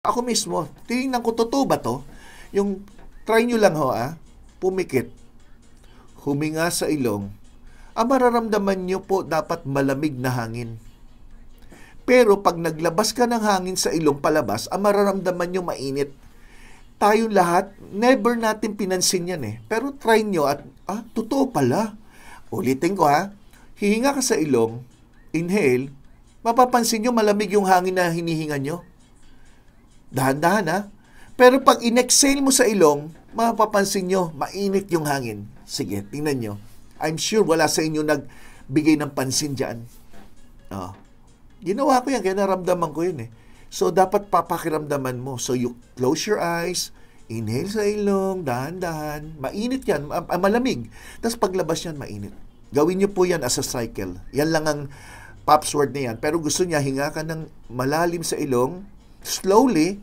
Ako mismo, tinignan ko, totoo ba to? Yung, try nyo lang ho, pumikit, huminga sa ilong, mararamdaman nyo po dapat malamig na hangin. Pero pag naglabas ka ng hangin sa ilong palabas, mararamdaman nyo mainit. Tayong lahat, never natin pinansin yan eh. Pero try nyo at, totoo pala. Ulitin ko hihinga ka sa ilong, inhale, mapapansin nyo malamig yung hangin na hinihinga nyo. Dahan-dahan Pero pag in-exhale mo sa ilong, mapapansin nyo, mainit yung hangin. Sige, tingnan nyo. I'm sure wala sa inyo nagbigay ng pansin dyan. Ginawa ko yan, kaya naramdaman ko yun eh. So, dapat papakiramdaman mo. So, you close your eyes, inhale sa ilong, dahan-dahan. Mainit yan, malamig. Tapos paglabas yan, mainit. Gawin nyo po yan as a cycle. Yan lang ang Pops word na yan. Pero gusto niya, hinga ka ng malalim sa ilong, slowly,